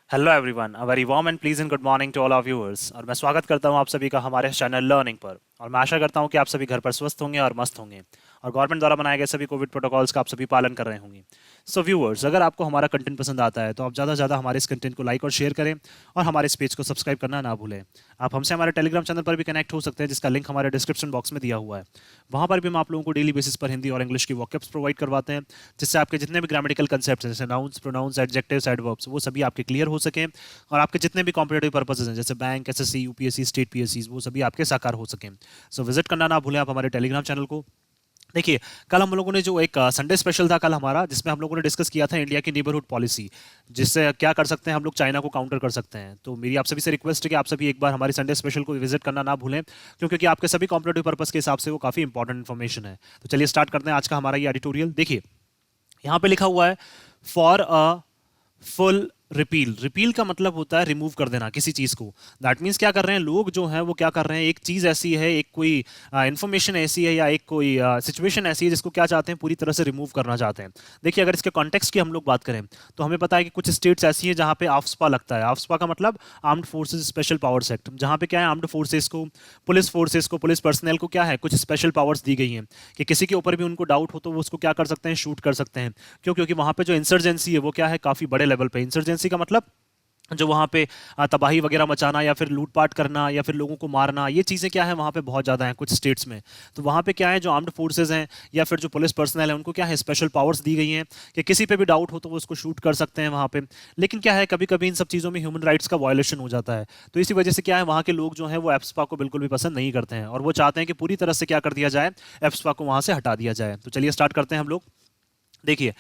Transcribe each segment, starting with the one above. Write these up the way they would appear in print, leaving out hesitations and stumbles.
Hello everyone, a very warm and pleasant good morning to all of viewers. और मैं स्वागत करता हूं आप सभी का हमारे चैनल लर्निंग पर। और मैं आशा करता हूं कि आप सभी घर पर स्वस्थ होंगे और मस्त होंगे और गवर्नमेंट द्वारा बनाए गए सभी कोविड प्रोटोकॉल्स का आप सभी पालन कर रहे होंगे। सो व्यूअर्स, अगर आपको हमारा कंटेंट पसंद आता है तो आप ज़्यादा से ज़्यादा हमारे इस कंटेंट को लाइक और शेयर करें और हमारे इस पेज को सब्सक्राइब करना ना भूलें। आप हमसे हमारे टेलीग्राम चैनल पर भी कनेक्ट हो सकते हैं, जिसका लिंक हमारे डिस्क्रिप्शन बॉक्स में दिया हुआ है। वहाँ पर भी हम आप लोगों को डेली बेसिस पर हिंदी और इंग्लिश की वॉकअप्स प्रोवाइड करवाते हैं, जिससे आपके जितने भी ग्रामेटिकल कंसेप्ट हैं, जैसे नाउन्स, प्रोनाउंस, एडजेक्टिव्स, एडवर्ब्स, वो सभी आपके क्लियर हो सकें और आपके जितने भी कॉम्पिटेटिव पर्पसेस हैं, जैसे bank, SSC, UPSC, state PSC, वो सभी आपके साकार हो सकें। सो विजिट करना ना भूलें आप हमारे टेलीग्राम चैनल को। देखिए, कल हम लोगों ने जो एक संडे स्पेशल था कल हमारा, जिसमें हम लोगों ने डिस्कस किया था इंडिया की नेबरहुड पॉलिसी, जिससे क्या कर सकते हैं हम लोग, चाइना को काउंटर कर सकते हैं। तो मेरी आप सभी से रिक्वेस्ट है कि आप सभी एक बार हमारी संडे स्पेशल को विजिट करना ना भूलें, क्योंकि आपके सभी कॉम्पिटेटिव पर्पस के हिसाब से वो काफ़ी इंपॉर्टेंट इन्फॉर्मेशन है। तो चलिए स्टार्ट करते हैं आज का हमारा ये एडिटोरियल। देखिए, यहाँ पे लिखा हुआ है for a full repeal. Repeal का मतलब होता है रिमूव कर देना किसी चीज को। दैट मीन्स क्या कर रहे हैं लोग जो हैं वो क्या कर रहे हैं, एक चीज ऐसी है, एक कोई इंफॉर्मेशन ऐसी है या एक कोई सिचुएशन ऐसी है जिसको क्या चाहते हैं, पूरी तरह से रिमूव करना चाहते हैं। देखिए, अगर इसके कॉन्टेक्स्ट की हम लोग बात करें तो हमें पता है कि कुछ स्टेट्स ऐसी हैं जहां पे आफ्सपा लगता है। आफ्सपा का मतलब armed forces special powers act, जहां पे क्या है, आर्म्ड फोर्सेस को, पुलिस पर्सनल को क्या है, कुछ स्पेशल पावर्स दी गई हैं कि किसी के ऊपर भी उनको डाउट हो तो वो उसको क्या कर सकते हैं, शूट कर सकते हैं। क्यों? क्योंकि वहां पे जो इंसर्जेंसी है वो क्या है, काफी बड़े लेवल पे। इंसर्जेंसी का मतलब जो वहाँ पे तबाही वगैरह मचाना या फिर लूटपाट करना या फिर लोगों को मारना, ये चीज़ें क्या है वहाँ पे बहुत ज़्यादा हैं कुछ स्टेट्स में। तो वहाँ पे क्या है, जो आर्म्ड फोर्सेज हैं या फिर जो पुलिस पर्सनल है, उनको क्या है, स्पेशल पावर्स दी गई हैं कि किसी पे भी डाउट हो तो वो उसको शूट कर सकते हैं वहाँ पे। लेकिन क्या है, कभी कभी इन सब चीज़ों में ह्यूमन राइट्स का वायलेशन हो जाता है। तो इसी वजह से क्या है, वहाँ के लोग जो हैं वो एप्सपा को बिल्कुल भी पसंद नहीं करते हैं और वो चाहते हैं कि पूरी तरह से क्या कर दिया जाए, एप्सपा को वहाँ से हटा दिया जाए। तो चलिए स्टार्ट करते हैं हम लोग। देखिए,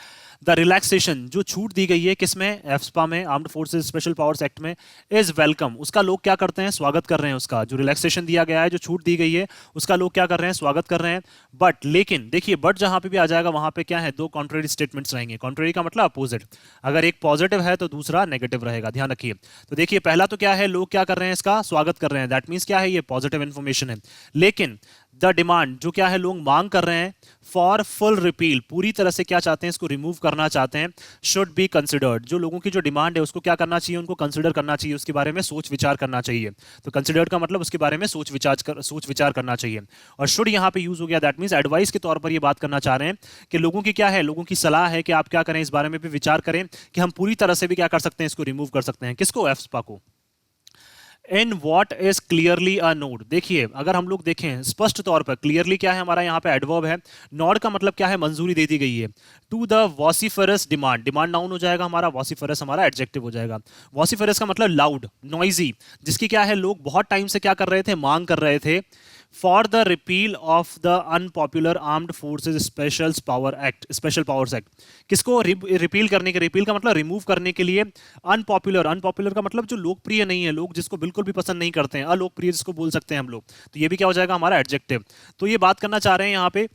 द रिलैक्सेशन, जो छूट दी गई है किसमें, एफ्सपा में, armed forces special powers act में, इज वेलकम। उसका लोग क्या करते हैं, स्वागत कर रहे हैं। उसका जो रिलैक्सेशन दिया गया है, जो छूट दी गई है, उसका लोग क्या कर रहे हैं, स्वागत कर रहे हैं। बट लेकिन देखिए, बट जहां पे भी आ जाएगा वहां पे क्या है, दो कॉन्ट्रेरी स्टेटमेंट्स रहेंगे। कॉन्ट्रेरी का मतलब अपोजिट। अगर एक पॉजिटिव है तो दूसरा नेगेटिव रहेगा, ध्यान रखिए। तो देखिए, पहला तो क्या है, लोग क्या कर रहे हैं, इसका स्वागत कर रहे हैं। दैट मीन्स क्या है, ये पॉजिटिव इंफॉर्मेशन है। लेकिन द डिमांड, जो क्या है, लोग मांग कर रहे हैं फॉर फुल रिपील, पूरी तरह से क्या चाहते हैं, इसको रिमूव करना चाहते हैं, शुड बी कंसिडर्ड। जो लोगों की जो डिमांड है उसको क्या करना चाहिए, उनको कंसिडर करना चाहिए, उसके बारे में सोच विचार करना चाहिए। तो कंसिडर्ड का मतलब उसके बारे में सोच विचार करना चाहिए। और शुड यहाँ पे यूज हो गया, दैट मीन्स एडवाइस के तौर पर ये बात करना चाह रहे हैं कि लोगों की क्या है, लोगों की सलाह है कि आप क्या करें, इस बारे में भी विचार करें कि हम पूरी तरह से भी क्या कर सकते हैं, इसको रिमूव कर सकते हैं। किसको, एफ्सपा को। In what is clearly a node. देखिए, अगर हम लोग देखें स्पष्ट तौर पर, क्लियरली क्या है हमारा यहाँ पे एडवर्ब है। नोड का मतलब क्या है, मंजूरी दे दी गई है। To the vociferous demand, demand noun हो जाएगा हमारा, वॉसिफरस हमारा एडजेक्टिव हो जाएगा। वॉसिफरस का मतलब लाउड, नॉइजी, जिसकी क्या है, लोग बहुत टाइम से क्या कर रहे थे, मांग कर रहे थे, for the repeal of the unpopular armed forces special powers act. किसको रिपील करने के, रिपील का मतलब रिमूव करने के लिए, अनपॉपुलर, अनपॉपुलर का मतलब जो लोकप्रिय नहीं है, लोग जिसको बिल्कुल भी पसंद नहीं करते हैं, अलोकप्रिय जिसको बोल सकते हैं हम लोग। तो ये भी क्या हो जाएगा हमारा एडजेक्टिव। तो ये बात करना चाह रहे हैं यहाँ पे,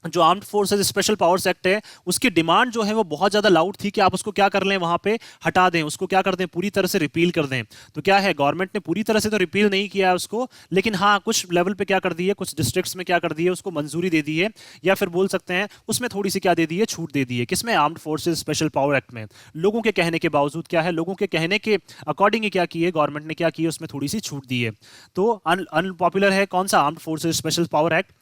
जो armed forces special powers act है, उसकी डिमांड जो है वो बहुत ज्यादा लाउड थी कि आप उसको क्या कर लें, वहां पे हटा दें, उसको क्या कर दें, पूरी तरह से रिपील कर दें। तो क्या है, गवर्नमेंट ने पूरी तरह से तो रिपील नहीं किया है उसको, लेकिन हाँ कुछ लेवल पे क्या कर दी है, कुछ डिस्ट्रिक्ट्स में क्या कर दी है, उसको मंजूरी दे दी है, या फिर बोल सकते हैं उसमें थोड़ी सी क्या दे दी है, छूट दे दी है। किसमें, armed forces special power act में। लोगों के कहने के बावजूद क्या है, लोगों के कहने के अकॉर्डिंग क्या की है गवर्नमेंट ने, क्या की है, उसमें थोड़ी सी छूट दी है। तो अनपॉपुलर है कौन सा, armed forces special power act.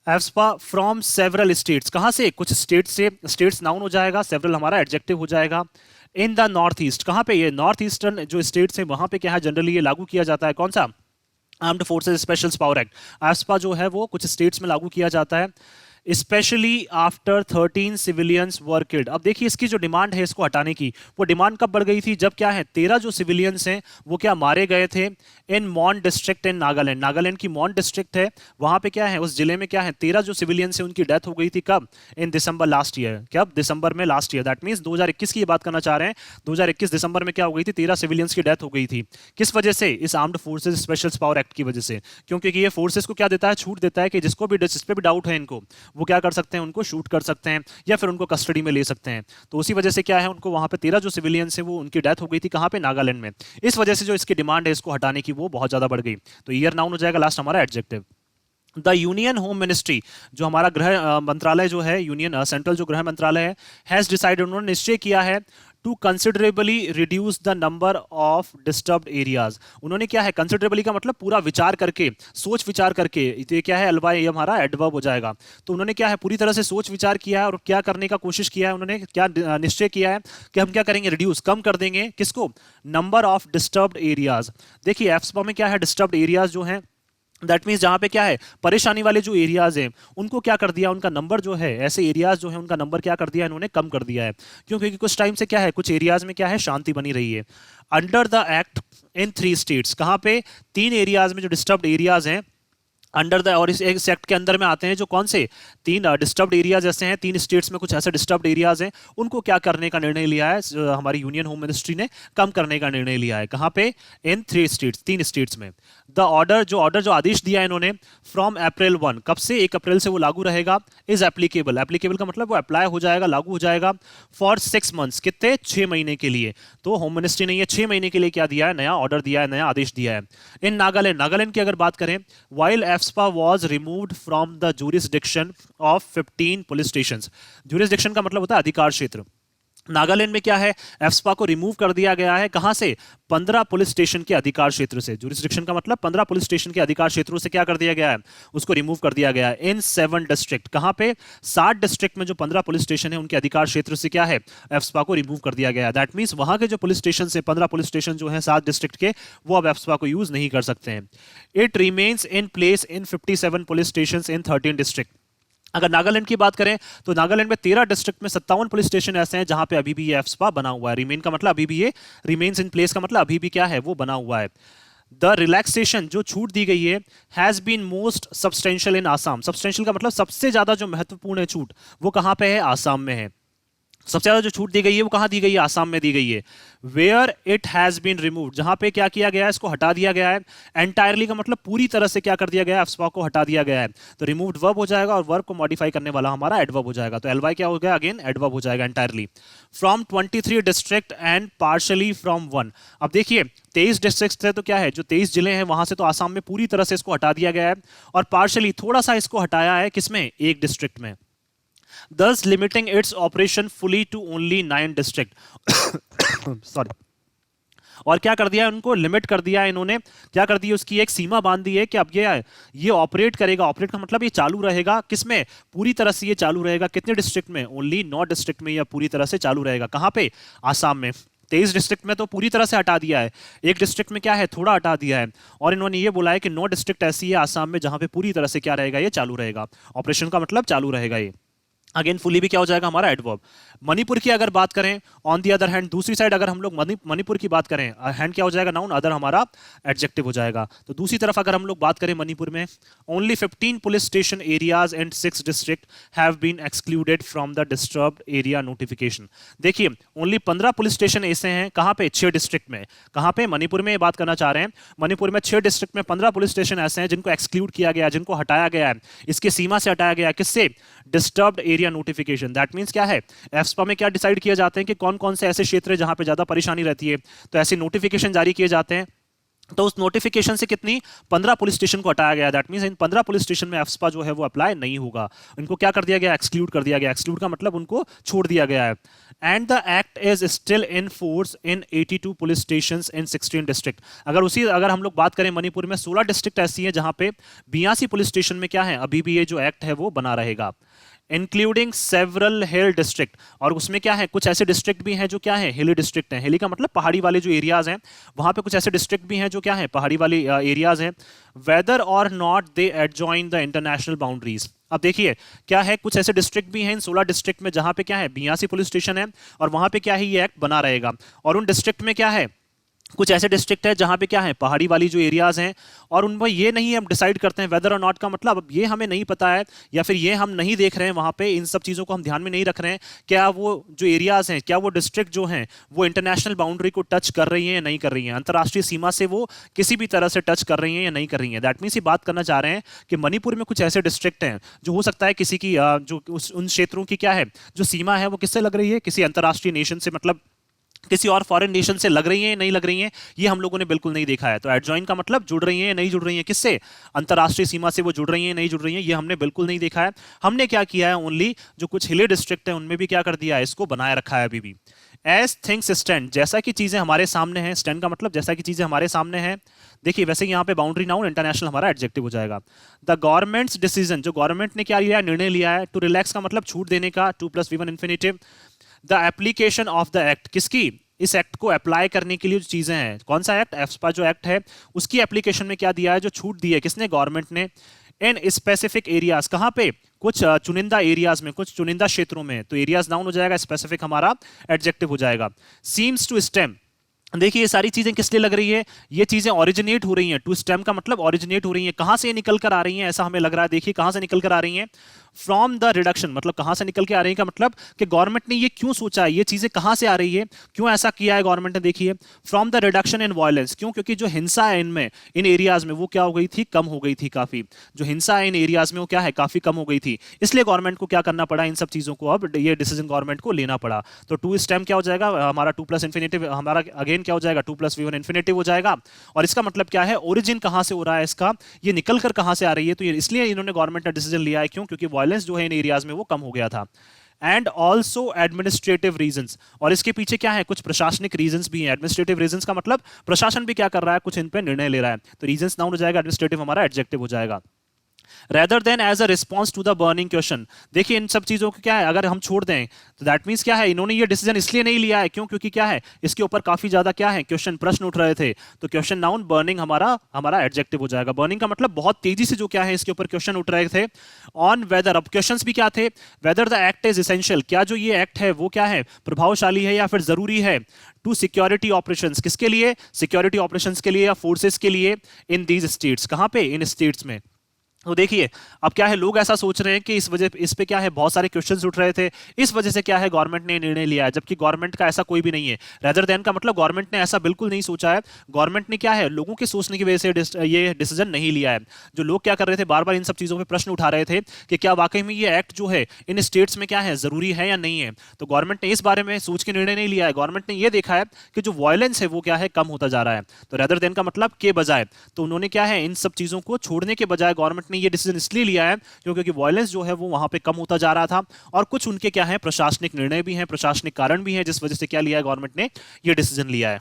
AFSPA from several states, कहां से, कुछ स्टेट से। स्टेट्स नाउन हो जाएगा, सेवरल हमारा एडजेक्टिव हो जाएगा। इन द नॉर्थ ईस्ट, कहां पे, ये नॉर्थ ईस्टर्न जो स्टेट्स हैं वहां पे क्या है, जनरली ये लागू किया जाता है, कौन सा, armed forces special power act. AFSPA जो है वो कुछ स्टेट्स में लागू किया जाता है। Specially after 13 civilians were killed. अब देखिए, इसकी जो डिमांड है इसको हटाने की, वो डिमांड कब बढ़ गई थी, जब क्या है, 13 जो सिविलियंस हैं वो क्या मारे गए थे इन मॉन डिस्ट्रिक्ट इन नागालैंड। नागालैंड की मॉन डिस्ट्रिक्ट है, वहां पे क्या है, उस जिले में क्या है, 13 जो सिविलियंस हैं उनकी डेथ हो गई थी। कब, इन दिसंबर लास्ट ईयर। कब, दिसंबर में लास्ट ईयर। दैट मीन्स 2021 की ये बात करना चाह रहे हैं। 2021 दिसंबर में क्या हो गई थी, 13 सिविलियंस की डेथ हो गई थी। किस वजह से, इस armed forces special power act की वजह से। क्योंकि ये फोर्सेस को क्या देता है, छूट देता है कि जिसको भी, जिस पे भी डाउट है इनको, वो क्या कर सकते हैं, उनको शूट कर सकते हैं या फिर उनको कस्टडी में ले सकते हैं। तो उसी वजह से क्या है, उनको वहां पे 13 जो सिविलियंस है वो उनकी डेथ हो गई थी, कहां पे, नागालैंड में। इस वजह से जो इसकी डिमांड है इसको हटाने की वो बहुत ज्यादा बढ़ गई। तो ईयर नाउन हो जाएगा लास्ट हमारा adjective. The union home ministry, जो हमारा गृह मंत्रालय जो है, यूनियन सेंट्रल जो गृह मंत्रालय है, हैज डिसाइडेड, उन्होंने निश्चय किया है to considerably reduce the number of disturbed areas. उन्होंने क्या है, कंसिडरेबली का मतलब पूरा विचार करके, सोच विचार करके, तो ये क्या है अलवाय, ये हमारा एडवर्ब हो जाएगा। तो उन्होंने क्या है पूरी तरह से सोच विचार किया है और क्या करने का कोशिश किया है, उन्होंने क्या निश्चय किया है कि हम क्या करेंगे, रिड्यूस, कम कर देंगे किसको, नंबर ऑफ डिस्टर्ब्ड एरियाज। देखिए एफस्पा में क्या है, डिस्टर्ब्ड एरियाज जो हैं, दैट मीन्स जहां पे क्या है परेशानी वाले जो एरियाज हैं उनको क्या कर दिया, उनका नंबर जो है, ऐसे एरियाज जो है उनका नंबर क्या कर दिया इन्होंने, कम कर दिया है। क्यों, क्योंकि कुछ टाइम से क्या है, कुछ एरियाज में क्या है, शांति बनी रही है। Under the act in 3 states, कहां पे, 3 एरियाज में जो डिस्टर्ब्ड एरियाज हैं अंडर द, और इस एक सेक्ट के अंदर में आते हैं जो कौन से, 3 डिस्टर्ब्ड एरियाज ऐसे हैं, 3 स्टेट्स में कुछ ऐसे डिस्टर्ब्ड एरियाज हैं, उनको क्या करने का निर्णय लिया है हमारी यूनियन होम मिनिस्ट्री ने, कम करने का निर्णय लिया है। कहां पे, इन 3 स्टेट्स, 3 स्टेट्स में। द ऑर्डर, जो आदेश दिया है इन्होंने, फ्रॉम अप्रैल 1, कब से, 1 अप्रैल से वो लागू रहेगा, इज एप्लीकेबल, एप्लीकेबल का मतलब वो अप्लाई हो जाएगा, लागू हो जाएगा, फॉर 6 मंथ्स, कितने, 6 महीने के लिए। तो होम मिनिस्ट्री ने ये 6 महीने के लिए क्या दिया है, नया ऑर्डर दिया है, नया आदेश दिया है। इन नागालैंड, नागालैंड की अगर बात करें, while AFSPA was removed from the jurisdiction of 15 police stations. Jurisdiction का मतलब होता है अधिकार क्षेत्र। नागालैंड में क्या है, एफस्पा को रिमूव कर दिया गया है, कहां से, 15 पुलिस स्टेशन के अधिकार क्षेत्र से। जुरिसडिक्शन का मतलब 15 पुलिस स्टेशन के अधिकार क्षेत्रों से क्या कर दिया गया है, उसको रिमूव कर दिया गया है। इन 7 डिस्ट्रिक्ट, कहां पे, 60 डिस्ट्रिक्ट में जो 15 पुलिस स्टेशन है उनके अधिकार क्षेत्र से क्या है, एफस्पा को रिमूव कर दिया गया है। दैट मींस वहां के जो पुलिस स्टेशन से 15 पुलिस स्टेशन जो है 7 डिस्ट्रिक्ट के, वो अब एफस्पा को यूज नहीं कर सकते हैं। It remains in place in 57 police station in 13 district. अगर नागालैंड की बात करें तो नागालैंड में 13 डिस्ट्रिक्ट में 57 पुलिस स्टेशन ऐसे हैं जहां पे अभी भी ये एफस्पा बना हुआ है। रिमेन का मतलब अभी भी, ये रिमेन्स इन प्लेस का मतलब अभी भी क्या है, वो बना हुआ है। द रिलैक्सेशन, जो छूट दी गई है, has been most substantial in Assam. Substantial का मतलब सबसे ज्यादा जो महत्वपूर्ण है छूट, वो कहां पे है, आसाम में है। सबसे ज्यादा जो छूट दी गई है वो कहां दी गई है, आसाम में दी गई है। Where it has been removed, जहां पे क्या किया गया है, इसको हटा दिया गया है। एंटायरली का मतलब पूरी तरह से क्या कर दिया गया है, एफस्पा को हटा दिया गया है। तो रिमूव्ड वर्ब हो जाएगा और वर्ब को मॉडिफाई करने वाला हमारा एडवर्ब हो जाएगा। तो एलवाई क्या हो गया, अगेन एडवर्ब हो जाएगा entirely. From 23 district and partially from 1। अब देखिए 23 डिस्ट्रिक्ट है तो क्या है, जो 23 जिले हैं वहां से तो आसाम में पूरी तरह से इसको हटा दिया गया है, और पार्शली थोड़ा सा इसको हटाया है, किसमें, एक डिस्ट्रिक्ट में। thus limiting its operation fully to only 9 district sorry. और क्या कर दिया है, उनको लिमिट कर दिया है इन्होंने, क्या कर दी है, उसकी एक सीमा बांध दी है कि अब ये ऑपरेट करेगा। ऑपरेट का मतलब ये चालू रहेगा, किसमें, पूरी तरह से ये चालू रहेगा, कितने डिस्ट्रिक्ट में, ओनली 9 डिस्ट्रिक्ट में, या पूरी तरह से चालू रहेगा। कहां पे, आसाम में। 23 डिस्ट्रिक्ट में तो पूरी तरह से हटा दिया है, एक डिस्ट्रिक्ट में क्या है, थोड़ा हटा दिया है, और इन्होंने ये बोला है कि 9 डिस्ट्रिक्ट ऐसी है आसाम में जहां पे पूरी तरह से क्या रहेगा, ये चालू रहेगा। ऑपरेशन का मतलब चालू रहेगा ये। अगेन फुली भी क्या हो जाएगा हमारा एडवर्ब। मणिपुर की अगर बात करें, ऑन दी अदर हैंड, दूसरी साइड अगर हम लोग मणिपुर की बात करें, हैंड क्या हो जाएगा, नाउन, अदर हमारा एडजेक्टिव हो जाएगा। तो दूसरी तरफ अगर हम लोग बात करें मणिपुर में, only 15 police station areas and 6 district have been excluded from the disturbed area notification. देखिए ओनली 15 पुलिस स्टेशन ऐसे हैं, कहां पे, 6 डिस्ट्रिक्ट में। कहां पे, मणिपुर में ये बात करना चाह रहे हैं। मणिपुर में 6 डिस्ट्रिक्ट में 15 पुलिस स्टेशन ऐसे हैं जिनको एक्सक्लूड किया गया, जिनको हटाया गया है, इसकी सीमा से हटाया गया, किससे, disturbed area notification. That means क्या है, एफस्पा में क्या डिसाइड किए जाते हैं कि कौन कौन से ऐसे क्षेत्र हैं जहां पे ज्यादा परेशानी रहती है, तो ऐसे नोटिफिकेशन जारी किए जाते हैं। तो उस नोटिफिकेशन से कितनी, 15 पुलिस स्टेशन को हटाया गया। That means in 15 police station में एफस्पा जो है वो अप्लाई नहीं होगा, इनको क्या कर दिया गया, एक्सक्लूड कर दिया गया। एक्सक्लूड का मतलब उनको छोड़ दिया गया है। And the act is still in force in 82 police station in 16 district. अगर हम लोग बात करें मणिपुर में 16 डिस्ट्रिक्ट ऐसी है जहां पे 82 पुलिस स्टेशन में क्या है, अभी भी ये जो एक्ट है वो बना रहेगा। इंक्लूडिंग सेवरल हिल डिस्ट्रिक्ट, और उसमें क्या है, कुछ ऐसे डिस्ट्रिक्ट भी हैं जो क्या है, हिली डिस्ट्रिक्ट हैं। हिली का मतलब पहाड़ी वाले जो एरियाज हैं, वहां पे कुछ ऐसे डिस्ट्रिक्ट भी हैं जो क्या है, पहाड़ी वाले एरियाज हैं। वेदर और not they adjoin the international boundaries. अब देखिए क्या है, कुछ ऐसे डिस्ट्रिक्ट भी हैं इन 16 डिस्ट्रिक्ट में जहां पे क्या है, 82 पुलिस स्टेशन है, और वहां पे क्या है, ये एक्ट बना रहेगा। और उन डिस्ट्रिक्ट में क्या है, कुछ ऐसे डिस्ट्रिक्ट है जहां पे क्या है, पहाड़ी वाली जो एरियाज हैं, और उनमें ये नहीं हम डिसाइड करते हैं वेदर और नॉट का मतलब, अब ये हमें नहीं पता है, या फिर ये हम नहीं देख रहे हैं वहां पे, इन सब चीजों को हम ध्यान में नहीं रख रहे हैं, क्या वो जो एरियाज हैं, क्या वो डिस्ट्रिक्ट जो हैं वो इंटरनेशनल बाउंड्री को टच कर रही हैं या नहीं कर रही हैं, अंतर्राष्ट्रीय सीमा से वो किसी भी तरह से टच कर रही हैं या नहीं कर रही हैं। दैट मीन्स ये बात करना चाह रहे हैं कि मणिपुर में कुछ ऐसे डिस्ट्रिक्ट हैं जो हो सकता है किसी की जो उन क्षेत्रों की क्या है, जो सीमा है वो किससे लग रही है, किसी अंतर्राष्ट्रीय नेशन से, मतलब किसी और फॉरेन नेशन से लग रही हैं, नहीं लग रही हैं, ये हम लोगों ने बिल्कुल नहीं देखा है। तो एडजॉइन का मतलब जुड़ रही हैं, नहीं जुड़ रही हैं, किससे, अंतर्राष्ट्रीय सीमा से वो जुड़ रही हैं, नहीं जुड़ रही हैं, ये हमने बिल्कुल नहीं देखा है। हमने क्या किया है, ओनली जो कुछ हिली डिस्ट्रिक्ट है उनमें भी क्या कर दिया है, इसको बनाए रखा है अभी भी। एज थिंग्स स्टैंड, जैसा कि चीजें हमारे सामने हैं, स्टैंड का मतलब जैसा कि चीजें हमारे सामने हैं। देखिए वैसे यहाँ पे बाउंड्री नाउन, इंटरनेशनल हमारा एडजेक्टिव हो जाएगा। द गवर्नमेंट्स डिसीजन, जो गवर्नमेंट ने क्या लिया है, निर्णय लिया है। टू रिलैक्स का मतलब छूट देने का, to plus V one infinitive. The application of the act, किसकी, इस एक्ट को अप्लाई करने के लिए जो चीजें हैं, कौन सा एक्ट, एफस्पा जो एक्ट है उसकी एप्लीकेशन में क्या दिया है, जो छूट दी है, किसने, गवर्नमेंट ने। इन स्पेसिफिक एरियाज, कहां पे, कुछ चुनिंदा एरियाज में, कुछ चुनिंदा क्षेत्रों में। तो एरियाज नाउन हो जाएगा, स्पेसिफिक हमारा एडजेक्टिव हो जाएगा। सीम्स टू स्टेम, देखिए ये सारी चीजें किस लिए लग रही है, ये चीजें ओरिजिनेट हो रही हैं। टू स्टेम का मतलब ओरिजिनेट हो रही हैं, कहां से ये निकल कर आ रही हैं, ऐसा हमें लग रहा है। देखिए कहां से निकल कर आ रही हैं, फ्रॉम द रिडक्शन, मतलब कहां से निकल के आ रही है का मतलब कि गवर्नमेंट ने ये क्यों सोचा है, ये चीजें कहां से आ रही है, क्यों ऐसा किया है गवर्नमेंट ने। देखिए from the reduction in violence, क्यों, क्योंकि जो हिंसा है इनमें, इन एरियाज में, वो क्या हो गई थी, कम हो गई थी काफी। जो हिंसा है इन एरियाज में वो क्या है, काफी कम हो गई थी। इसलिए गवर्नमेंट को क्या करना पड़ा, इन सब चीजों को अब ये डिसीजन गवर्नमेंट को लेना पड़ा। तो टू स्टेम क्या हो जाएगा हमारा, टू प्लस इन्फिनेटिव हमारा अगेन क्या हो जाएगा, to plus V one infinitive हो जाएगा। और इसका मतलब क्या है, ओरिजिन कहां से हो रहा है इसका, ये निकल कर कहां से आ रही है। तो ये इसलिए इन्होंने गवर्नमेंट ने डिसीजन लिया है, क्यों, क्योंकि वायलेंस जो है इन एरियाज में वो कम हो गया था। एंड ऑल्सो एडमिनिस्ट्रेटिव रीजंस, और इसके पीछे क्या है, कुछ प्रशासनिक रीजंस भी हैं। एडमिनिस्ट्रेटिव रीजंस का मतलब प्रशासन भी क्या कर रहा है, कुछ इन पे निर्णय ले रहा है। तो रीजंस नाउन हो जाएगा, एडमिनिस्ट्रेटिव हमारा एडजेक्टिव हो जाएगा। Rather than as a response to the burning question, देखिए इन सब चीजों को क्या है, अगर हम छोड़ दें तो दैट मीन्स क्या है, इन्होंने ये डिसीजन इसलिए नहीं लिया है, क्यों, क्योंकि क्या है, इसके ऊपर काफी ज्यादा क्या है, क्वेश्चन, प्रश्न उठ रहे थे। तो क्वेश्चन नाउन, बर्निंग हमारा हमारा एडजेक्टिव हो जाएगा। बर्निंग का मतलब बहुत तेजी से जो क्या है इसके ऊपर क्वेश्चन उठ रहे थे। ऑन वेदर, अब क्वेश्चंस भी क्या थे, whether the act is essential, क्या जो ये एक्ट है वो क्या है, प्रभावशाली है या फिर जरूरी है। टू सिक्योरिटी ऑपरेशंस, किसके लिए, सिक्योरिटी ऑपरेशंस के लिए या फोर्सेस के लिए। इन दीज स्टेट्स, कहां पे, इन स्टेट्स में। तो देखिए अब क्या है, लोग ऐसा सोच रहे हैं कि इस वजह, इस पे क्या है, बहुत सारे क्वेश्चंस उठ रहे थे, इस वजह से क्या है गवर्नमेंट ने निर्णय लिया है। जबकि गवर्नमेंट का ऐसा कोई भी नहीं है। रेदर देन का मतलब गवर्नमेंट ने ऐसा बिल्कुल नहीं सोचा है। गवर्नमेंट ने क्या है, लोगों के सोचने की वजह से ये डिसीजन नहीं लिया है। जो लोग क्या कर रहे थे, बार बार इन सब चीजों पे प्रश्न उठा रहे थे कि क्या वाकई में ये एक्ट जो है इन स्टेट्स में क्या है, जरूरी है या नहीं है। तो गवर्नमेंट ने इस बारे में सोच के निर्णय नहीं लिया है। गवर्नमेंट ने ये देखा है कि जो वायलेंस है वो क्या है, कम होता जा रहा है। तो रेदर देन का मतलब के बजाय, तो उन्होंने क्या है, इन सब चीजों को छोड़ने के बजाय गवर्नमेंट ने ये डिसीजन इसलिए लिया है क्योंकि वायलेंस जो है वो वहां पे कम होता जा रहा था। और कुछ उनके क्या है, प्रशासनिक निर्णय भी हैं, प्रशासनिक कारण भी हैं, जिस वजह से क्या लिया है गवर्नमेंट ने, ये डिसीजन लिया है।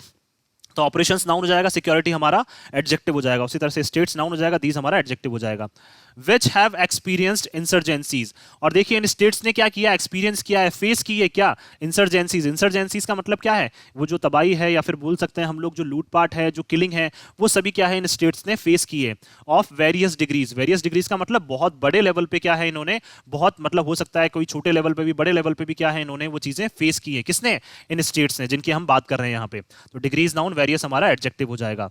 तो ऑपरेशंस नाउन हो जाएगा, सिक्योरिटी हमारा एडजेक्टिव हो जाएगा। उसी तरह से स्टेट्स नाउन हो जाएगा, दीज हमारा एडजेक्टिव हो जाएगा। विच हैव एक्सपीरियंस्ड इंसर्जेंसीज, और देखिए इन स्टेट्स ने क्या किया, एक्सपीरियंस किया है, फेस की है क्या, इंसर्जेंसीज। इंसर्जेंसीज का मतलब क्या है, वो जो तबाही है या फिर बोल सकते हैं हम लोग जो लूटपाट है, जो किलिंग है, वो सभी क्या है इन स्टेट्स ने फेस की है। Of various degrees, various degrees का मतलब बहुत बड़े लेवल पे क्या है इन्होंने, बहुत मतलब हो सकता है कोई छोटे लेवल पे भी, बड़े लेवल पे भी क्या है इन्होंने वो चीजें फेस की है। किसने, इन स्टेट्स ने, जिनकी हम बात कर रहे हैं यहाँ पे। तो डिग्रीज नाउन, वेरियस हमारा एडजेक्टिव हो जाएगा।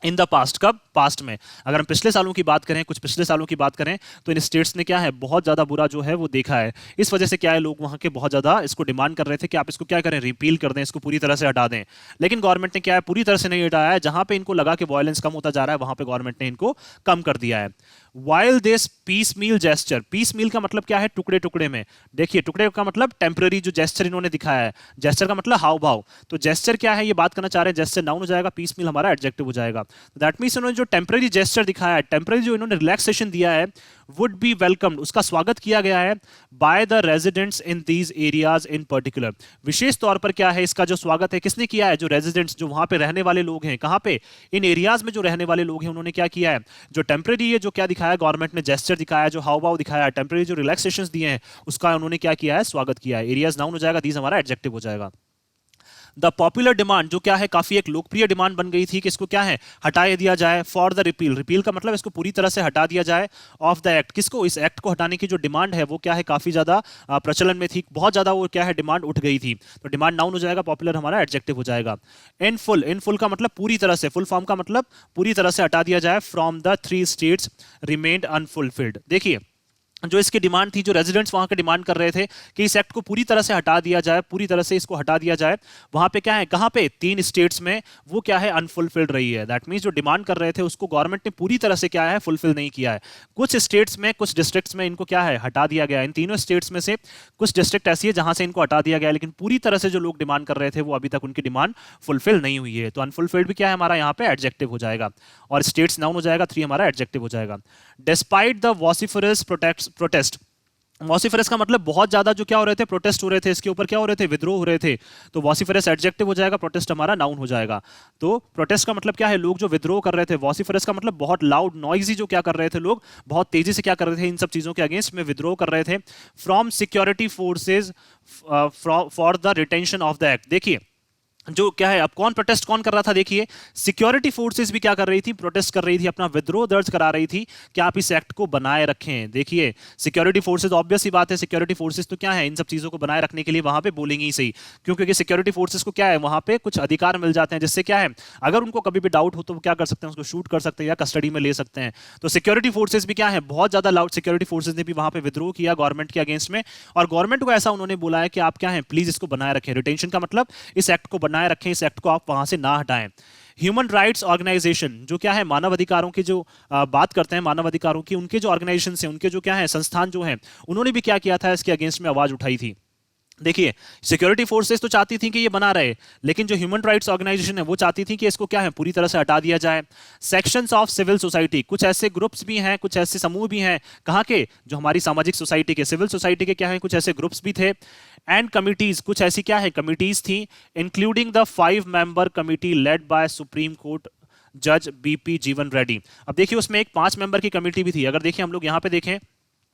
इन द पास्ट, कब, पास्ट में। अगर हम पिछले सालों की बात करें, कुछ पिछले सालों की बात करें, तो इन स्टेट्स ने क्या है, बहुत ज्यादा बुरा जो है वो देखा है। इस वजह से क्या है, लोग वहां के बहुत ज्यादा इसको डिमांड कर रहे थे कि आप इसको क्या करें, रिपील कर दें, इसको पूरी तरह से हटा दें। लेकिन गवर्नमेंट ने क्या है, पूरी तरह से नहीं हटाया है। जहां पे इनको लगा कि वायलेंस कम होता जा रहा है, वहां पे गवर्नमेंट ने इनको कम कर दिया है। While this piecemeal gesture, piecemeal का मतलब क्या है, टुकड़े टुकड़े में। देखिए टुकड़े का मतलब टेम्पररी जो जेस्चर इन्होंने दिखाया है, जेस्चर का मतलब हाव भाव। तो जेस्चर क्या है, ये बात करना चाह रहे हैं, जेस्चर नाउन हो जाएगा, पीस मील हमारा एडजेक्टिव हो जाएगा। दैट मींस इन्होंने जो टेम्पररी जेस्चर दिखाया है, टेम्पररी जो इन्होंने रिलैक्सेशन दिया है, वुड बी वेलकम्ड, उसका स्वागत किया गया है by the residents in these areas in particular. विशेष तौर पर क्या है, इसका जो स्वागत है किसने किया है, जो रेजिडेंट्स, जो वहां पे रहने वाले लोग हैं, कहां पे, इन एरियाज में जो रहने वाले लोग हैं, उन्होंने क्या किया है, जो टेम्पररी है, जो क्या दिखाया गवर्नमेंट ने, जेस्चर दिखाया, जो हाव भाव दिखाया, टेम्पररी जो रिलैक्सेशंस दिए हैं, उसका उन्होंने क्या किया है, स्वागत किया है। एरियाज नाउन हो जाएगा, दीज हमारा एडजेक्टिव हो जाएगा। द पॉपुलर डिमांड, जो क्या है काफी एक लोकप्रिय डिमांड बन गई थी कि इसको क्या है, हटा दिया जाए। फॉर द रिपील, रिपील का मतलब इसको पूरी तरह से हटा दिया जाए। ऑफ द एक्ट, किसको, इस एक्ट को हटाने की जो डिमांड है वो क्या है, काफी ज्यादा प्रचलन में थी, बहुत ज्यादा वो क्या है, डिमांड उठ गई थी। तो डिमांड नाउन हो जाएगा, पॉपुलर हमारा एडजेक्टिव हो जाएगा। इन फुल, इन फुल का मतलब पूरी तरह से, फुल फॉर्म का मतलब पूरी तरह से हटा दिया जाए। From the 3 states remained unfulfilled, देखिए जो इसकी डिमांड थी, जो रेजिडेंट्स वहां के डिमांड कर रहे थे कि इस एक्ट को पूरी तरह से हटा दिया जाए, पूरी तरह से इसको हटा दिया जाए, वहां पे क्या है, कहां पे, 3 स्टेट्स में वो क्या है, अनफुलफिल्ड रही है। दैट मींस जो डिमांड कर रहे थे उसको गवर्नमेंट ने पूरी तरह से क्या है, फुलफिल नहीं किया है। कुछ स्टेट्स में, कुछ डिस्ट्रिक्ट्स में इनको क्या है, हटा दिया गया। इन तीनों स्टेट्स में से कुछ डिस्ट्रिक्ट ऐसी है जहां से इनको हटा दिया गया, लेकिन पूरी तरह से जो लोग डिमांड कर रहे थे वो अभी तक उनकी डिमांड फुलफिल नहीं हुई है। तो अनफुलफिल्ड भी क्या है हमारा यहाँ पे एडजेक्टिव हो जाएगा, और स्टेट्स नाउन हो जाएगा, 3 हमारा एडजेक्टिव हो जाएगा। डिस्पाइट द वॉसिफरस प्रोटेस्ट, वॉसिफरस का मतलब बहुत ज्यादा जो क्या हो रहे थे, प्रोटेस्ट हो रहे थे, इसके ऊपर क्या हो रहे थे, विद्रोह हो रहे थे। तो वॉसिफरस एडजेक्टिव हो जाएगा, प्रोटेस्ट हमारा नाउन हो जाएगा। तो प्रोटेस्ट का मतलब क्या है, लोग जो विद्रोह कर रहे थे। वॉसिफरस का मतलब बहुत लाउड नॉइजी, जो क्या कर रहे थे लोग, बहुत तेजी से क्या कर रहे थे, इन सब चीजों के अगेंस्ट में विद्रोह कर रहे थे। From security forces for the retention of the act. देखिए जो क्या है, अब कौन प्रोटेस्ट कौन कर रहा था, देखिए सिक्योरिटी फोर्सेस भी क्या कर रही थी, प्रोटेस्ट कर रही थी, अपना विद्रोह दर्ज करा रही थी कि आप इस एक्ट को बनाए रखें। देखिए सिक्योरिटी फोर्सेस, ऑब्वियस सी बात है, सिक्योरिटी फोर्सेस तो क्या है, इन सब चीजों को बनाए रखने के लिए वहां पे बोलेंगे ही सही। क्यों? क्योंकि सिक्योरिटी फोर्सेस को क्या है, वहां पे कुछ अधिकार मिल जाते हैं, जिससे क्या है, अगर उनको कभी भी डाउट हो तो वो क्या कर सकते हैं, उसको शूट कर सकते हैं या कस्टडी में ले सकते हैं। तो सिक्योरिटी फोर्सेस भी क्या है, बहुत ज्यादा लाउड सिक्योरिटी फोर्सेस ने भी वहां पे विद्रोह किया गवर्नमेंट के अगेंस्ट में। और गवर्नमेंट को ऐसा उन्होंने बोला है कि आप क्या है, प्लीज इसको बनाए रखें। रिटेंशन का मतलब इस एक्ट को बनाए रखें, इस एक्ट को आप वहां से ना हटाएं। ह्यूमन राइट्स ऑर्गेनाइजेशन जो क्या है, मानव अधिकारों की जो बात करते हैं, मानव अधिकारों की, उनके जो ऑर्गेनाइजेशन है, उनके जो क्या है संस्थान जो है, उन्होंने भी क्या किया था, इसके अगेंस्ट में आवाज उठाई थी। देखिए सिक्योरिटी फोर्सेस तो चाहती थी कि ये बना रहे, लेकिन जो ह्यूमन राइट्स ऑर्गेनाइजेशन है वो चाहती थी कि इसको क्या है, पूरी तरह से हटा दिया जाए। सेक्शंस ऑफ सिविल सोसाइटी, कुछ ऐसे ग्रुप्स भी हैं, कुछ ऐसे समूह भी हैं, कहाँ के, जो हमारी सामाजिक सोसाइटी के, सिविल सोसाइटी के क्या है, कुछ ऐसे ग्रुप्स भी थे। एंड कमिटीज, कुछ ऐसी क्या है, कमिटीज थी, including the 5 member committee led by supreme court जज बीपी जीवन रेड्डी। अब देखिए उसमें एक 5 मेंबर की कमेटी भी थी। अगर देखिए हम लोग यहाँ पे देखें,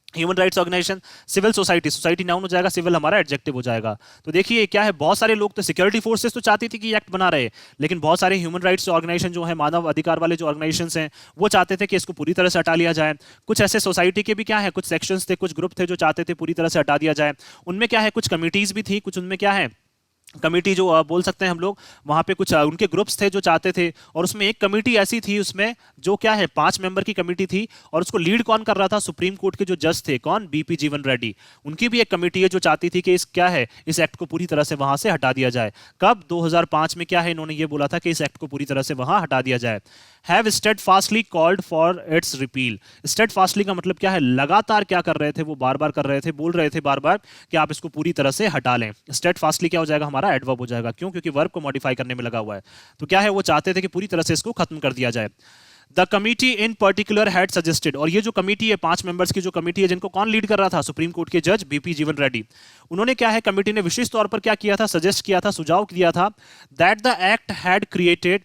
human rights organisation, civil society, society noun हो जाएगा, सिविल हमारा एडजेक्टिव हो जाएगा। तो देखिए क्या है, बहुत सारे लोग तो, सिक्योरिटी फोर्सेस तो चाहती थी कि एक्ट बना रहे, लेकिन बहुत सारे ह्यूमन राइट्स ऑर्गेनाइजेशन जो है, मानव अधिकार वाले जो ऑर्गेनाइजेशन हैं, वो चाहते थे कि इसको पूरी तरह से हटा लिया जाए। कुछ ऐसे सोसाइटी के भी क्या है, कुछ सेक्शंस थे, कुछ ग्रुप थे जो चाहते थे पूरी तरह से हटा दिया जाए। उनमें क्या है, कुछ कमिटीज भी थी, कुछ उनमें क्या है, कमेटी जो बोल सकते हैं हम लोग, वहां पे कुछ उनके ग्रुप्स थे जो चाहते थे। और उसमें एक कमेटी ऐसी थी, उसमें जो क्या है, 5 मेंबर की कमेटी थी, और उसको लीड कौन कर रहा था, सुप्रीम कोर्ट के जो जज थे, कौन, बीपी जीवन रेड्डी। उनकी भी एक कमेटी है जो चाहती थी कि इस क्या है, इस एक्ट को पूरी तरह से वहां से हटा दिया जाए। कब, 2005 में क्या है, इन्होंने ये बोला था कि इस एक्ट को पूरी तरह से वहां हटा दिया जाए। Have steadfastly called for its repeal. Steadfastly का मतलब क्या है, लगातार क्या कर रहे थे, वो बार बार कर रहे थे, बोल रहे थे बार बार कि आप इसको पूरी तरह से हटा लें। स्टेडफास्टली क्या हो जाएगा, हमारा एडवर्ब हो जाएगा। क्यों? क्योंकि वर्ब को मॉडिफाई करने में लगा हुआ है। तो क्या है, वो चाहते थे कि पूरी तरह से इसको खत्म कर दिया जाए। The committee in particular had suggested, और ये जो कमिटी है, 5 मेंबर्स की जो कमिटी है, जिनको कौन लीड कर रहा था, सुप्रीम कोर्ट के जज बीपी जीवन रेड्डी, उन्होंने क्या है, कमिटी ने विशेष तौर पर क्या किया था, सजेस्ट किया था, सुझाव दिया था, that the act had created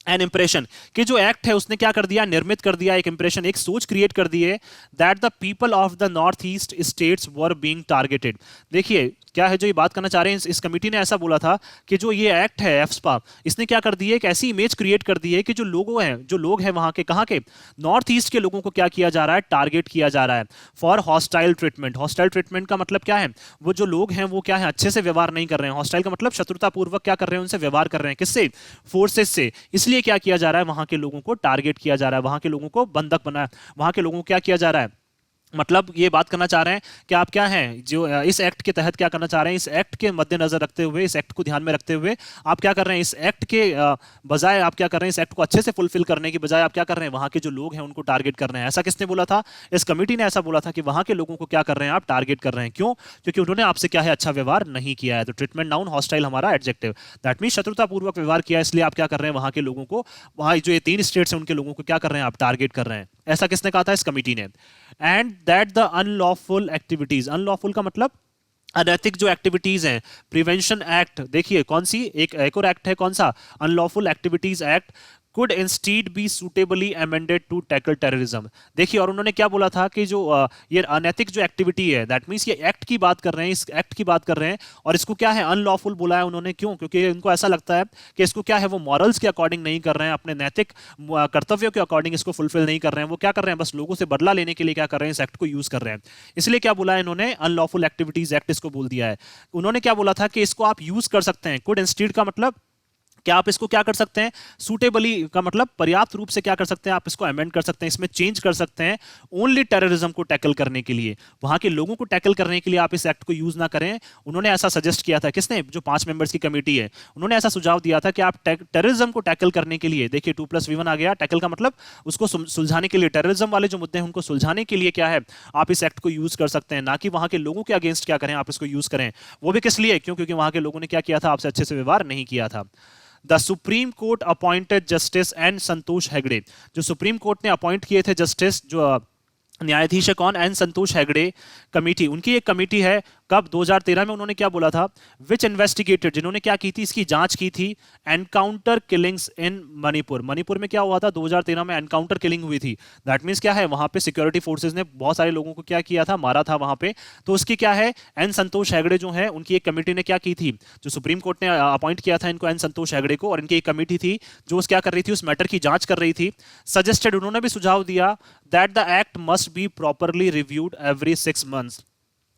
an impression, कि जो एक्ट है उसने क्या कर दिया, निर्मित कर दिया एक इंप्रेशन, एक सोच क्रिएट कर दी है, that the people of the north east states were being targeted. देखिए क्या है जो ये बात करना चाह रहे हैं, इस कमेटी ने ऐसा बोला था कि जो ये एक्ट है एफ्स्पा, इसने क्या कर दी है, एक ऐसी इमेज क्रिएट कर दी है कि जो लोग हैं वहां के, कहाँ के, नॉर्थ ईस्ट के लोगों को क्या किया जा रहा है, टारगेट किया जा रहा है for hostile treatment. Hostile treatment का मतलब क्या है, वो जो लोग हैं वो क्या है, अच्छे से व्यवहार नहीं कर रहे हैं। हॉस्टाइल का मतलब शत्रुतापूर्वक क्या कर रहे हैं, उनसे व्यवहार कर रहे हैं, किससे, फोर्सेस से। इसलिए क्या किया जा रहा है, वहां के लोगों को टारगेट किया जा रहा है, वहां के लोगों को बंधक बनाया, वहां के लोगों को क्या किया जा रहा है, मतलब ये बात करना चाह रहे हैं कि आप क्या हैं, जो इस एक्ट के तहत क्या करना चाह रहे हैं, इस एक्ट के मद्देनजर रखते हुए, इस एक्ट को ध्यान में रखते हुए आप क्या कर रहे हैं, इस एक्ट के बजाय आप क्या कर रहे हैं, इस एक्ट को अच्छे से फुलफिल करने की बजाय आप क्या कर रहे हैं, वहां के जो लोग हैं उनको टारगेट कर रहे हैं। ऐसा किसने बोला था, इस कमेटी ने ऐसा बोला था कि वहां के लोगों को क्या कर रहे हैं, आप टारगेट कर रहे हैं। क्यों? क्योंकि उन्होंने आपसे क्या है, अच्छा व्यवहार नहीं किया है। तो ट्रीटमेंट नाउन, हॉस्टाइल हमारा एडजेक्टिव, दैट मीन शत्रुतापूर्वक व्यवहार किया, इसलिए आप क्या कर रहे हैं, वहां के लोगों को, वहां जो ये 3 स्टेट्स हैं उनके लोगों को क्या कर रहे हैं, आप टारगेट कर रहे हैं। ऐसा किसने कहा था, इस कमेटी ने। And that the unlawful activities, unlawful का मतलब अनैतिक जो एक्टिविटीज हैं, प्रिवेंशन एक्ट, देखिए कौन सी, एक और एक्ट है, कौन सा, unlawful activities act, could instead be suitably amended to tackle terrorism। देखिए और उन्होंने क्या बोला था कि जो ये अनैतिक जो एक्टिविटी है, दैट मींस ये एक्ट की बात कर रहे हैं, इस एक्ट की बात कर रहे हैं, और इसको क्या है, अनलॉफुल बोला है उन्होंने। क्यों? क्योंकि उनको ऐसा लगता है कि इसको क्या है, वो मॉरल्स के अकॉर्डिंग नहीं कर रहे हैं, अपने नैतिक कर्तव्यों के अकॉर्डिंग इसको फुलफिल नहीं कर रहे हैं। वो क्या कर रहे हैं, बस लोगों से बदला लेने के लिए क्या कर रहे हैं, इस एक्ट को यूज कर रहे हैं। इसलिए क्या बोला है इन्होंने, अनलॉफुल एक्टिविटीज एक्ट इसको बोल दिया है। उन्होंने क्या बोला था कि इसको आप यूज कर सकते हैं, कुड इंस्टीड का मतलब क्या आप इसको क्या कर सकते हैं, सूटेबली का मतलब पर्याप्त रूप से क्या कर सकते हैं, आप इसको अमेंड कर सकते हैं, इसमें चेंज कर सकते हैं, ओनली टेररिज्म को टैकल करने के लिए, वहां के लोगों को टैकल करने के लिए आप इस एक्ट को यूज ना करें। उन्होंने ऐसा सजेस्ट किया था, किसने, जो 5 मेंबर्स की कमेटी है, उन्होंने ऐसा सुझाव दिया था कि आप टेररिज्म को टैकल करने के लिए, देखिए 2+V1 आ गया, टैकल का मतलब उसको सुलझाने के लिए, टेररिज्म वाले जो मुद्दे हैं उनको सुलझाने के लिए क्या है, आप इस एक्ट को यूज कर सकते हैं, ना कि वहां के लोगों के अगेंस्ट क्या करें, आप इसको यूज करें। वो भी किस लिए, क्यों? क्योंकि वहां के लोगों ने क्या किया था, आपसे अच्छे से व्यवहार नहीं किया था। The supreme court appointed justice and Santosh Hegde, जो सुप्रीम कोर्ट ने अपॉइंट किए थे जस्टिस, जो न्यायाधीश है कौन? एन संतोष हेगड़े कमेटी, उनकी एक कमेटी है। कब? 2013 में उन्होंने क्या बोला था? विच इन्वेस्टिगेटेड, जिन्होंने क्या की थी, इसकी जांच की थी, एनकाउंटर किलिंग्स इन मणिपुर। मणिपुर में क्या हुआ था? 2013 में एनकाउंटर किलिंग हुई थी। दैट मीन्स क्या है, वहां पे सिक्योरिटी फोर्सेज ने बहुत सारे लोगों को क्या किया था, मारा था वहां पे। तो उसकी क्या है, एन संतोष हेगड़े जो है, उनकी एक कमेटी ने क्या की थी, जो सुप्रीम कोर्ट ने अपॉइंट किया था इनको, एन संतोष हेगड़े को, और इनकी एक कमेटी थी जो उस क्या कर रही थी, उस मैटर की जांच कर रही थी। सजेस्टेड, उन्होंने भी सुझाव दिया, that the act must be properly reviewed every 6 months.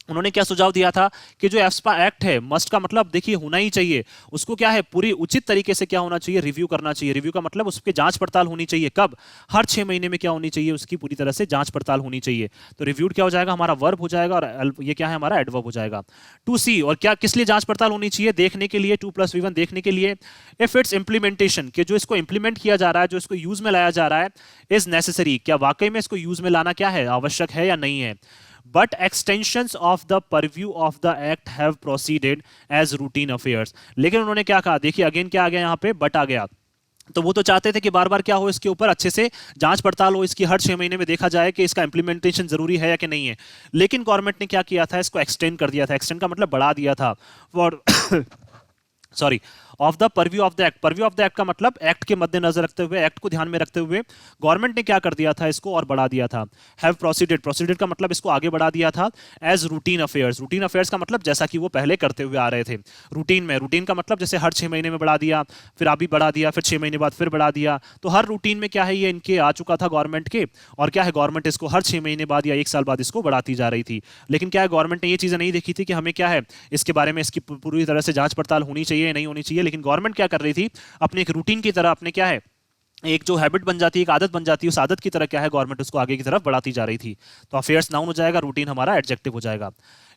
उन्होंने क्या सुझाव दिया था कि जो एफ्स्पा एक्ट है, मस्ट का मतलब देखिए होना ही चाहिए, उसको क्या है, पूरी उचित तरीके से क्या होना चाहिए, रिव्यू करना चाहिए। रिव्यू का मतलब उसकी जांच पड़ताल होनी चाहिए। कब? हर 6 महीने में क्या होनी चाहिए, उसकी पूरी तरह से जांच पड़ताल होनी चाहिए। तो रिव्यूड क्या हो जाएगा, हमारा वर्ब हो जाएगा, और ये क्या है, हमारा एडवर्ब हो जाएगा। टू सी, और क्या किस लिए जांच पड़ताल होनी चाहिए? देखने के लिए, 2+V1 देखने के लिए। इफ इट्स इंप्लीमेंटेशन, कि जो इसको इंप्लीमेंट किया जा रहा है, जो इसको यूज में लाया जा रहा है, इज नेसेसरी, क्या वाकई में इसको यूज में लाना क्या है, आवश्यक है या नहीं है। But extensions of the purview of the act have proceeded as routine affairs। लेकिन उन्होंने क्या कहा, देखिए अगेन क्या आ गया यहाँ पे, बट आ गया। तो वो तो चाहते थे कि बार बार क्या हो, इसके ऊपर अच्छे से जांच पड़ताल हो, इसकी हर 6 महीने में देखा जाए कि इसका इंप्लीमेंटेशन जरूरी है या कि नहीं है। लेकिन गवर्नमेंट ने क्या किया था, इसको एक्सटेंड कर दिया था। एक्सटेंड का मतलब बढ़ा दिया था for sorry, of the purview of the act. Purview of the act का मतलब एक्ट के मद्देनजर रखते हुए, एक्ट को ध्यान में रखते हुए गवर्नमेंट ने क्या कर दिया था, इसको और बढ़ा दिया था। हैव प्रोसीडेड, प्रोसीडेड का मतलब इसको आगे बढ़ा दिया था as routine affairs. Routine affairs का मतलब जैसा कि वो पहले करते हुए आ रहे थे। रूटीन में, रूटीन का मतलब जैसे हर 6 महीने में बढ़ा दिया, फिर अभी बढ़ा दिया, फिर 6 महीने बाद फिर बढ़ा दिया। तो हर रूटीन में क्या है, ये इनके आ चुका था गवर्नमेंट के, और क्या है, गवर्नमेंट इसको हर 6 महीने बाद या 1 साल बाद इसको बढ़ाती जा रही थी। लेकिन क्या है, गवर्नमेंट ने ये चीजें नहीं देखी थी कि हमें क्या है, इसके बारे में इसकी पूरी तरह से जांच पड़ताल होनी चाहिए, नहीं होनी चाहिए। लेकिन गवर्नमेंट क्या कर रही थी, अपने एक रूटीन की तरह, अपने क्या है, एक जो हैबिट बन जाती है, एक आदत बन जाती है, उस आदत की तरह क्या है, गवर्नमेंट उसको आगे की तरफ बढ़ाती जा रही थी। तो अफेयर्स नाउन हो जाएगा, रूटीन हमारा एडजेक्टिव हो जाएगा।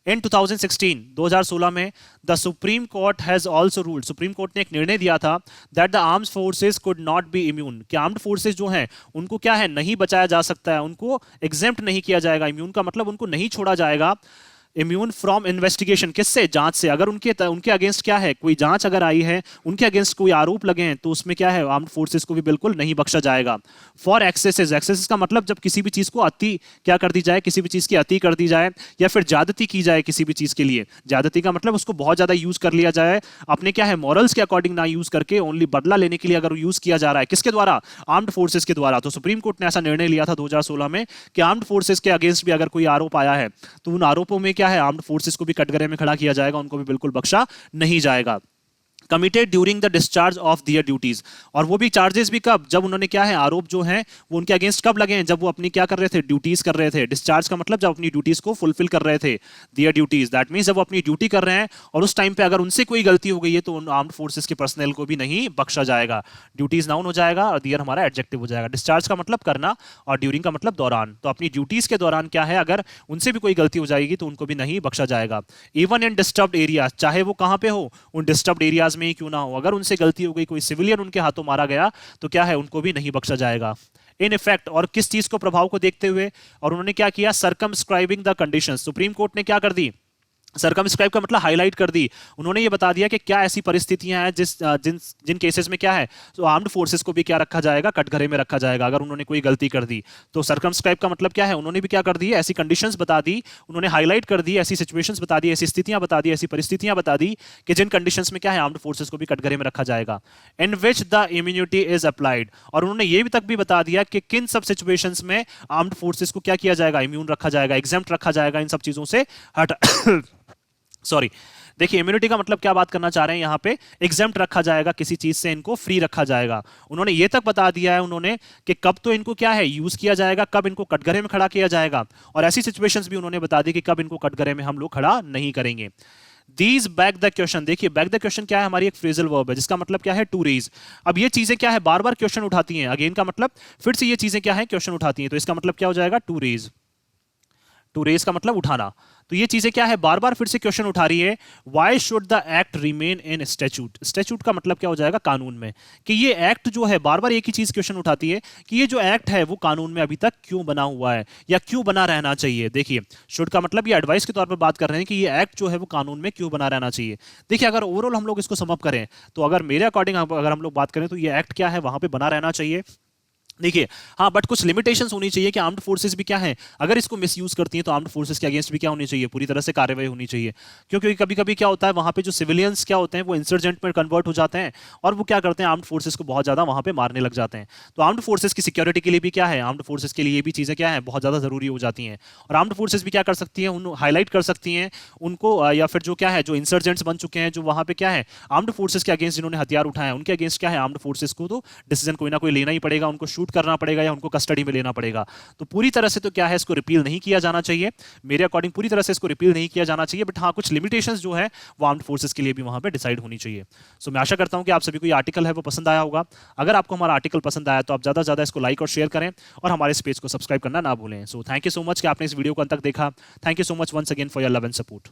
इन 2016, 2016 में the supreme court has also ruled, supreme court ने एक निर्णय दिया था, that the armed forces could not be immune, कि आर्म्ड फोर्सेस जो हैं उनको क्या है, नहीं बचाया जा सकता है, उनको एग्जेम्प्ट नहीं किया जाएगा। इम्यून का मतलब उनको नहीं छोड़ा जाएगा। इम्यून फ्रॉम इन्वेस्टिगेशन, किससे? जांच से। अगर उनके उनके अगेंस्ट क्या है, कोई जांच अगर आई है, उनके अगेंस्ट कोई आरोप लगे हैं, तो उसमें क्या है, आर्म्ड फोर्सेस को भी बिल्कुल नहीं बख्शा जाएगा। फॉर एक्सेसेस, एक्सेसेस का मतलब जब किसी भी चीज को अति क्या कर दी जाए, किसी भी चीज की अति कर दी जाए, या फिर ज्यादती की जाए किसी भी चीज के लिए। ज्यादती का मतलब उसको बहुत ज्यादा यूज कर लिया जाए, अपने क्या है, मॉरल्स के अकॉर्डिंग ना यूज करके, ओनली बदला लेने के लिए अगर यूज किया जा रहा है, किसके द्वारा? आर्म्ड फोर्सेस के द्वारा। तो सुप्रीम कोर्ट ने ऐसा निर्णय लिया था 2016 में कि आर्म्ड फोर्सेस के अगेंस्ट भी अगर कोई आरोप आया है, तो उन आरोपों में क्या है, आर्म्ड फोर्सेस को भी कटघरे में खड़ा किया जाएगा, उनको भी बिल्कुल बख्शा नहीं जाएगा। Committed during the discharge of their duties, और वो भी चार्जेस भी कब, जब उन्होंने क्या है, आरोप जो है वो उनके अगेंस्ट कब लगे हैं, जब वो अपनी क्या कर रहे थे, ड्यूटीज कर रहे थे। डिस्चार्ज का मतलब जब अपनी ड्यूटीज को फुलफिल कर रहे थे, दियर ड्यूटीज, दैट मींस जब वो अपनी ड्यूटी कर रहे हैं और उस टाइम पे अगर उनसे कोई गलती हो गई है, तो उन आर्म्ड फोर्सेस के पर्सनल को भी नहीं बख्शा जाएगा। ड्यूटीज नाउन हो जाएगा और दियर हमारा एडजेक्टिव हो जाएगा। डिस्चार्ज का मतलब करना, और ड्यूरिंग का मतलब दौरान। तो अपनी ड्यूटीज के दौरान क्या है, अगर उनसे भी कोई गलती हो जाएगी तो उनको भी नहीं बख्शा जाएगा। इवन इन डिस्टर्ब्ड एरियाज, चाहे वो कहां पे हो, उन डिस्टर्ब्ड एरियाज में ही क्यों ना हो, अगर उनसे गलती हो गई, कोई सिविलियन उनके हाथों मारा गया, तो क्या है, उनको भी नहीं बख्शा जाएगा। इन इफेक्ट, और किस चीज को, प्रभाव को देखते हुए, और उन्होंने क्या किया, circumscribing the conditions. Supreme court ने क्या कर दी, सर्कमस्क्राइब का मतलब हाईलाइट कर दी। उन्होंने ये बता दिया कि क्या ऐसी परिस्थितियां हैं जिन जिन केसेस में क्या है, तो आर्म्ड फोर्सेस को भी क्या रखा जाएगा, कटघरे में रखा जाएगा, अगर उन्होंने कोई गलती कर दी। तो सर्कमस्क्राइब का मतलब क्या है, उन्होंने भी क्या कर दी, ऐसी कंडीशंस बता दी, उन्होंने हाईलाइट कर दी, ऐसी सिचुएशंस बता दी, ऐसी स्थितियां बता दी, ऐसी परिस्थितियां बता दी कि जिन कंडीशंस में क्या है, आर्म्ड फोर्सेस को भी कटघरे में रखा जाएगा। In which the immunity is applied, और उन्होंने ये भी तक भी बता दिया कि किन सब सिचुएशंस में आर्म्ड फोर्सेस को क्या किया जाएगा, इम्यून रखा जाएगा, एग्जेम्प्ट रखा जाएगा, इन सब चीजों से हट सॉरी, देखिए इम्यूनिटी का मतलब क्या बात करना चाह रहे हैं यहां पे, एग्जेम्प्ट रखा जाएगा, किसी चीज से इनको फ्री रखा जाएगा। उन्होंने ये तक बता दिया है उन्होंने कि कब तो इनको क्या है, यूज किया जाएगा, कब इनको कटघरे में खड़ा किया जाएगा, और ऐसी सिचुएशंस भी उन्होंने बता दी कि कब इनको कटघरे में हम लोग खड़ा नहीं करेंगे। दीज बैक द क्वेश्चन, देखिए बैक द क्वेश्चन क्या है, हमारी एक फ्रेजल वर्ब है, जिसका मतलब क्या है, टू रेज। अब ये चीजें क्या है, बार बार क्वेश्चन उठाती हैं, अगेन का मतलब फिर से ये चीजें क्या है, क्वेश्चन उठाती हैं, तो इसका मतलब क्या हो जाएगा, टू रेज। टू रेज का मतलब उठाना। तो ये चीजें क्या है, बार बार फिर से क्वेश्चन उठा रही है। Why should the act remain in statute, statute का मतलब क्या हो जाएगा, कानून में, कि ये एक्ट जो है, बार बार एक ही चीज क्वेश्चन उठाती है कि ये जो एक्ट है वो कानून में अभी तक क्यों बना हुआ है, या क्यों बना रहना चाहिए। देखिए शुड का मतलब ये एडवाइस के तौर पर बात कर रहे हैं कि ये एक्ट जो है वो कानून में क्यों बना रहना चाहिए। देखिए अगर ओवरऑल हम लोग इसको समअप करें, तो अगर मेरे अकॉर्डिंग अगर हम लोग बात करें, तो ये एक्ट क्या है, वहां पर बना रहना चाहिए। देखिए, हाँ, बट कुछ लिमिटेशंस होनी चाहिए कि आर्म्ड फोर्सेस भी क्या है, अगर इसको मिसयूज करती हैं तो आर्म्ड फोर्सेस के अगेंस्ट भी क्या होनी चाहिए, पूरी तरह से कार्रवाई होनी चाहिए। क्योंकि कभी कभी क्या होता है, वहां पे जो सिविलियंस क्या होते हैं वो इंसर्जेंट में कन्वर्ट हो जाते हैं और वो क्या करते हैं, आर्म्ड फोर्सेस को बहुत ज्यादा वहां पे मारने लग जाते हैं। तो आर्म्ड फोर्सेस की सिक्योरिटी के लिए भी क्या है, आर्म्ड फोर्सेस के लिए ये भी चीजें क्या है, बहुत ज्यादा जरूरी हो जाती हैं। और आर्म्ड फोर्सेस भी क्या कर सकती हैं, उन हाईलाइट कर सकती हैं उनको, या फिर जो क्या है, जो इंसर्जेंट्स बन चुके हैं, जो वहां पे क्या है, आर्म्ड फोर्सेस के अगेंस्ट जिन्होंने हथियार उठाए हैं, उनके अगेंस्ट क्या है, आर्म्ड फोर्सेस को तो डिसीजन कोई ना कोई लेना ही पड़ेगा, उनको शूट करना पड़ेगा या उनको कस्टडी में लेना पड़ेगा। तो पूरी तरह से तो क्या है, इसको रिपील नहीं किया जाना चाहिए, मेरे अकॉर्डिंग पूरी तरह से इसको रिपील नहीं किया जाना चाहिए, बट हाँ, कुछ लिमिटेशंस जो है वो आर्म्ड फोर्सेस के लिए भी वहां पे डिसाइड होनी चाहिए। सो मैं आशा करता हूं कि आप सभी को ये आर्टिकल है वो पसंद आया होगा। अगर आपको हमारा आर्टिकल पसंद आया तो आप ज्यादा से ज्यादा इसको लाइक और शेयर करें और हमारे इस पेज को सब्सक्राइब करना ना भूलें। So thank you so much कि आपने इस वीडियो को अंत तक देखा। Thank you so much once again for your love and support.